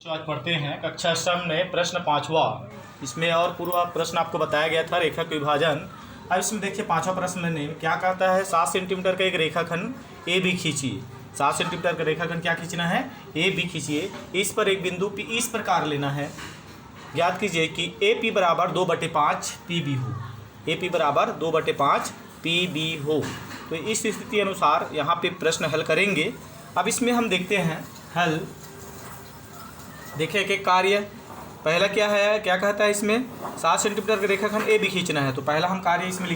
आज पढ़ते हैं कक्षा सामने प्रश्न 5वां। इसमें और पूर्व प्रश्न आपको बताया गया था रेखा के विभाजन। अब इसमें देखिए 5वां प्रश्न ने क्या कहता है, 7 सेंटीमीटर का एक रेखाखंड ए बी खींचिए। 7 सेंटीमीटर का रेखाखंड क्या खींचना है, ए बी खींचिए। इस पर एक बिंदु पी इस प्रकार लेना है। याद कीजिए कि ए पी बराबर 2/5 पी बी हो। ए पी बराबर 2/5 पी बी हो। तो इस स्थिति अनुसार यहाँ पे प्रश्न हल करेंगे। अब इसमें हम देखते हैं हल। देखिए एक कार्य पहला क्या है, क्या कहता है इसमें 7 सेंटीमीटर का रेखाखंड ए बी खींचना है। तो पहला हम कार्य इसमें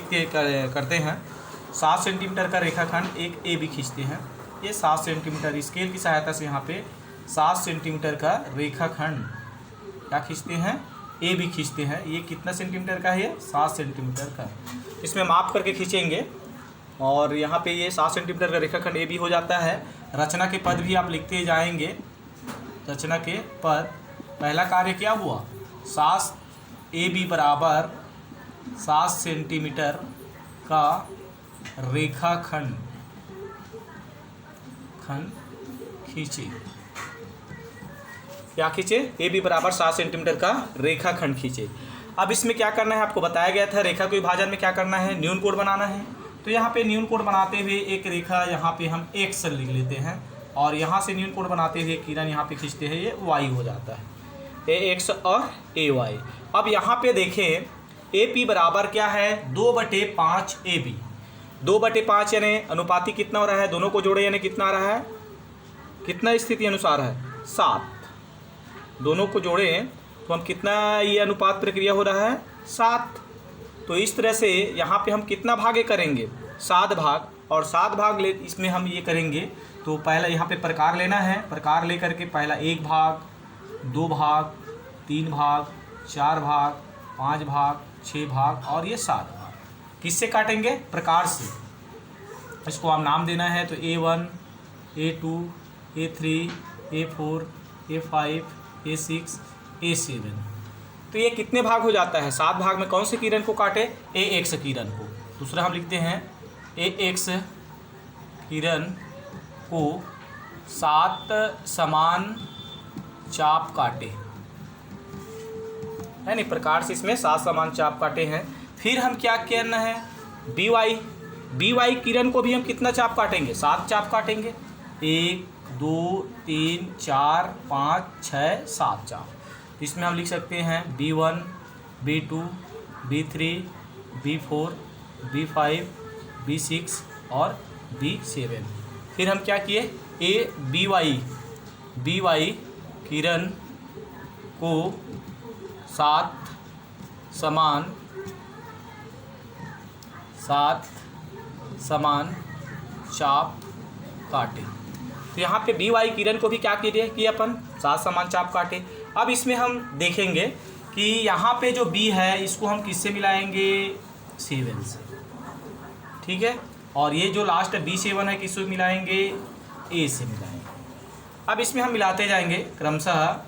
करते हैं 7 सेंटीमीटर का रेखाखंड एक ए बी खींचते हैं। ये 7 सेंटीमीटर स्केल की सहायता से यहाँ पे 7 सेंटीमीटर का रेखाखंड क्या खींचते हैं, ए बी खींचते हैं। ये कितना सेंटीमीटर का है, 7 सेंटीमीटर का। इसमें माप करके खींचेंगे और यहाँ पे ये 7 सेंटीमीटर का रेखाखंड ए बी हो जाता है। रचना के पद भी आप लिखते जाएंगे। रचना के पद पहला कार्य क्या हुआ, 7 ए बी बराबर 7 सेंटीमीटर का रेखाखंड खींचे। क्या खींचे, ए बी बराबर 7 सेंटीमीटर का रेखाखंड खींचे। अब इसमें क्या करना है आपको बताया गया था, रेखा के विभाजन में क्या करना है, न्यून कोण बनाना है। तो यहाँ पे न्यून कोण बनाते हुए एक रेखा यहाँ पे हम एक्स लिख लेते हैं और यहाँ से न्यून कोण बनाते हुए किरण यहाँ पे खींचते हैं, ये वाई हो जाता है, ए एक्स और ए वाई। अब यहाँ पे देखें ए पी बराबर क्या है, 2/5 ए बी। 2/5 यानी अनुपाती कितना हो रहा है, दोनों को जोड़े यानी कितना आ रहा है, कितना स्थिति अनुसार है, 7। दोनों को जोड़े तो हम कितना, ये अनुपात प्रक्रिया हो रहा है 7। तो इस तरह से यहाँ पे हम कितना भागे करेंगे, 7 भाग। और 7 भाग ले इसमें हम ये करेंगे तो पहला यहाँ पे प्रकार लेना है। प्रकार ले करके पहला 1 भाग, 2 भाग, 3 भाग, 4 भाग, 5 भाग, 6 भाग और ये 7 भाग। किससे काटेंगे, प्रकार से। इसको हम नाम देना है तो A1, A2, A3, A4, A5, A6, A7। तो ये कितने भाग हो जाता है, 7 भाग में कौन से किरण को काटे, AX किरण को। दूसरा हम लिखते हैं AX किरण को 7 समान चाप काटे, है नहीं, प्रकार से इसमें 7 समान चाप काटे हैं। फिर हम क्या करना है, BY किरण को भी हम कितना चाप काटेंगे, 7 चाप काटेंगे। 1 2 3 4 5 6 7 चाप। इसमें हम लिख सकते हैं B1, B2, B3, B4, B5, B6 और B7। फिर हम क्या किए, BY किरण को 7 समान चाप काटे। तो यहाँ पे BY किरण को भी क्या किए कि अपन 7 समान चाप काटे। अब इसमें हम देखेंगे कि यहाँ पे जो B है इसको हम किससे मिलाएंगे, 7 से, ठीक है। और ये जो लास्ट B7 है किससे मिलाएंगे, A से मिलाएंगे। अब इसमें हम मिलाते जाएंगे क्रमशः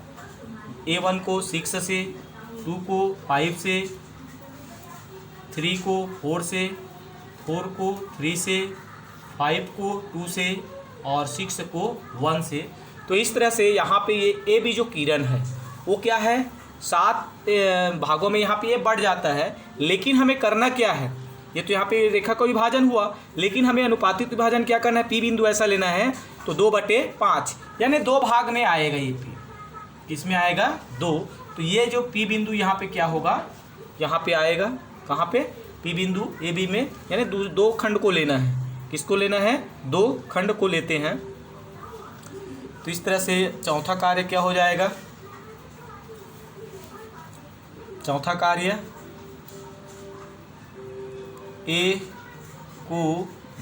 A1 को 6 से, 2 को 5 से, 3 को 4 से, 4 को 3 से, 5 को 2 से और 6 को 1 से। तो इस तरह से यहाँ पे ये ए बी जो किरण है वो क्या है, 7 भागों में यहाँ पे ये बढ़ जाता है। लेकिन हमें करना क्या है, ये तो यहाँ पे रेखा का विभाजन हुआ, लेकिन हमें अनुपातिक विभाजन क्या करना है, पी बिंदु ऐसा लेना है। तो 2/5 यानी 2 भाग में आएगा ये पी, किसमें आएगा, 2। तो ये जो पी बिंदु यहाँ पे क्या होगा, यहाँ पे आएगा, कहाँ पे, पी बिंदु ए बी में, यानी 2 खंड को लेना है। किसको लेना है, 2 खंड को लेते हैं। तो इस तरह से चौथा कार्य क्या हो जाएगा, चौथा कार्य A को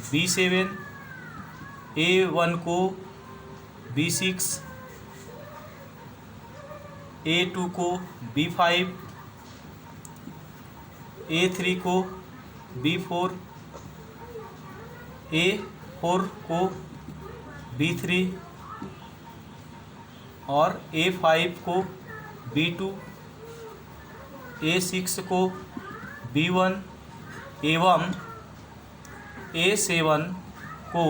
B7, A1 को B6, A2 को B5, A3 को B4, A4 को B3 और A5 को B2, A6 को B1 एवं A7 को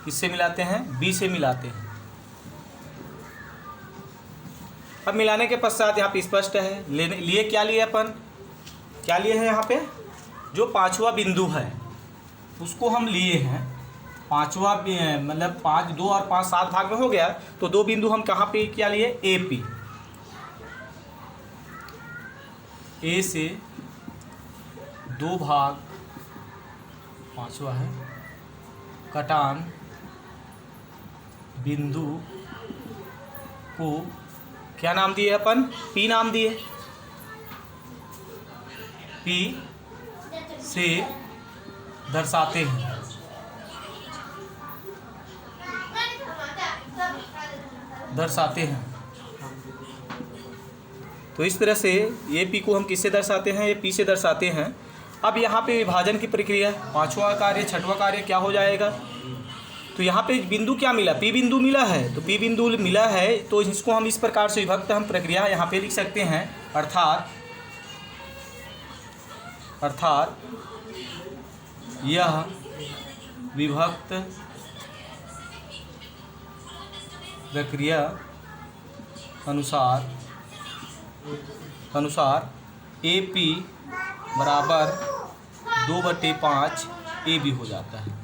किससे मिलाते हैं, B से मिलाते हैं। अब मिलाने के पश्चात यहाँ पे स्पष्ट है, लिए क्या लिए अपन, क्या लिए हैं यहाँ पे, जो पांचवा बिंदु है उसको हम लिए हैं। पांचवा मतलब 5, 2 और 5 7 भाग में हो गया, तो 2 बिंदु हम कहाँ पे क्या लिए, ए पी, ए से 2 भाग, पांचवा है, कटान बिंदु को क्या नाम दिए अपन, पी नाम दिए, पी से दर्शाते हैं। तो इस तरह से ये पी को हम किससे दर्शाते हैं, ये पी से दर्शाते हैं। अब यहाँ पे विभाजन की प्रक्रिया, पांचवा कार्य छठवां कार्य क्या हो जाएगा, तो यहाँ पे बिंदु क्या मिला, पी बिंदु मिला है, तो पी बिंदु मिला है तो इसको हम इस प्रकार से विभक्त हम प्रक्रिया यहाँ पे लिख सकते हैं, अर्थात यह विभक्त प्रक्रिया अनुसार ए पी बराबर 2/5 ए बी हो जाता है।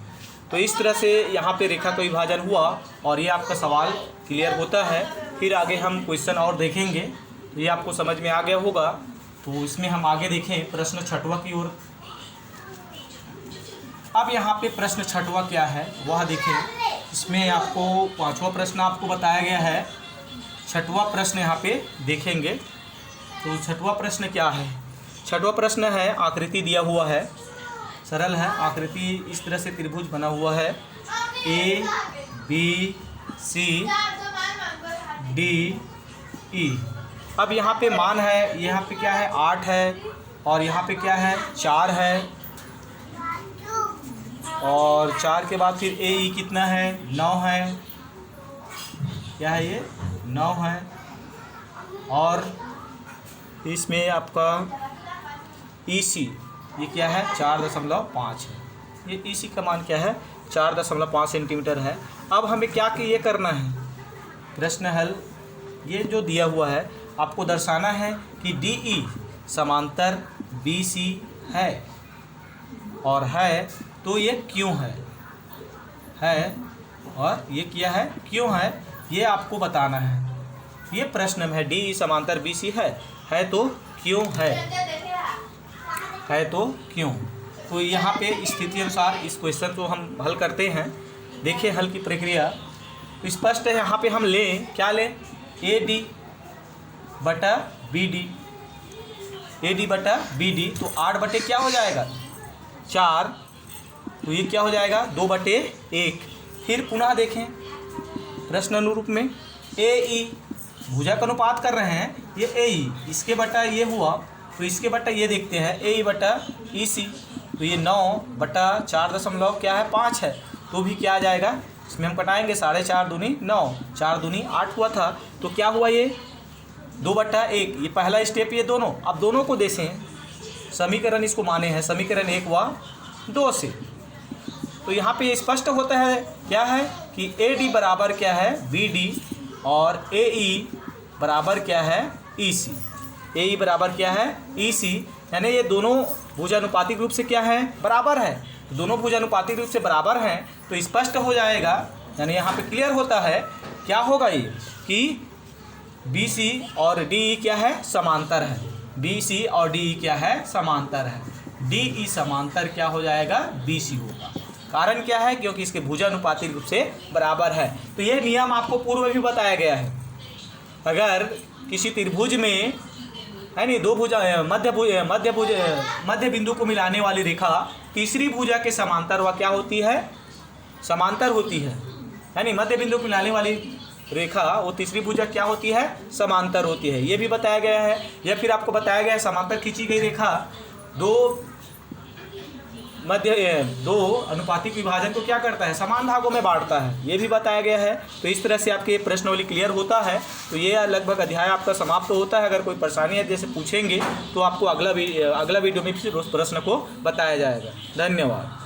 तो इस तरह से यहाँ पे रेखा का विभाजन हुआ और ये आपका सवाल क्लियर होता है। फिर आगे हम क्वेश्चन और देखेंगे, तो ये आपको समझ में आ गया होगा। तो इसमें हम आगे देखें प्रश्न छठवां की ओर। अब यहाँ पे प्रश्न छठवां क्या है वह देखें। इसमें आपको पांचवा प्रश्न आपको बताया गया है, छठवां प्रश्न यहाँ पे देखेंगे। तो छठवां प्रश्न क्या है, छठवां प्रश्न है, आकृति दिया हुआ है, सरल है आकृति, इस तरह से त्रिभुज बना हुआ है, A B C D E. अब यहाँ पे मान है, यहाँ पे क्या है 8 है, और यहाँ पे क्या है 4 है, और 4 के बाद फिर ए ई कितना है 9 है, क्या है ये 9 है, और इसमें आपका ई सी ये क्या है 4.5 है। ये ई सी का मान क्या है 4.5 सेंटीमीटर है। अब हमें क्या कि ये करना है, प्रश्न हल ये जो दिया हुआ है आपको दर्शाना है कि डी ई समांतर बी सी है, और है तो ये क्यों है और ये क्या है क्यों है, ये आपको बताना है। ये प्रश्न में है डी ई समांतर बी सी है तो क्यों है तो क्यों। तो यहाँ पे स्थिति अनुसार इस क्वेश्चन को हम हल करते हैं। देखिए हल की प्रक्रिया तो स्पष्ट है। यहाँ पे हम लें क्या लें, ए डी बटा बी डी, ए डी बटा बी डी, तो 8 बटे क्या हो जाएगा 4, तो ये क्या हो जाएगा 2/1। फिर पुनः देखें प्रश्न अनुरूप में ए ई भुजा का अनुपात कर रहे हैं, ये ए ई इसके बटा ये हुआ, तो इसके बटा ये देखते हैं ए ई बटा ई सी, तो ये 9/4 क्या है 5 है, तो भी क्या आ जाएगा, इसमें हम कटाएंगे 4.5 दूनी 9, 4 दूनी 8 हुआ था, तो क्या हुआ ये 2/1। ये पहला स्टेप ये दोनों, अब दोनों को देखें समीकरण इसको माने हैं, समीकरण 1 व 2 से। तो यहाँ पे स्पष्ट होता है क्या है कि ए डी बराबर क्या है बी डी, और ए ई बराबर क्या है ई सी, ए ई बराबर क्या है ई सी, यानी ये दोनों भुजानुपातिक रूप से क्या है बराबर है। तो दोनों भुजानुपातिक रूप से बराबर हैं तो स्पष्ट हो जाएगा, यानी यहाँ पे क्लियर होता है क्या होगा ये कि बी सी और डी ई क्या है समांतर है, बी सी और डी ई क्या है समांतर है, डी ई समांतर क्या हो जाएगा बी सी होगा। कारण क्या है, क्योंकि इसके भुजानुपातिक रूप से बराबर है। तो यह नियम आपको पूर्व में भी बताया गया है। अगर किसी त्रिभुज में है नहीं, 2 भुजा मध्य बिंदु को मिलाने वाली रेखा तीसरी भुजा के समांतर व क्या होती है समांतर होती है, यानी मध्य बिंदु को मिलाने वाली रेखा वो तीसरी भुजा क्या होती है समांतर होती है, ये भी बताया गया है। या फिर आपको बताया गया है समांतर खींची गई रेखा दो अनुपातिक विभाजन को क्या करता है समान भागों में बांटता है, ये भी बताया गया है। तो इस तरह से आपके प्रश्नावली क्लियर होता है। तो ये लगभग अध्याय आपका समाप्त होता है। अगर कोई परेशानी है जैसे पूछेंगे तो आपको अगला वीडियो में फिर उस प्रश्न को बताया जाएगा। धन्यवाद।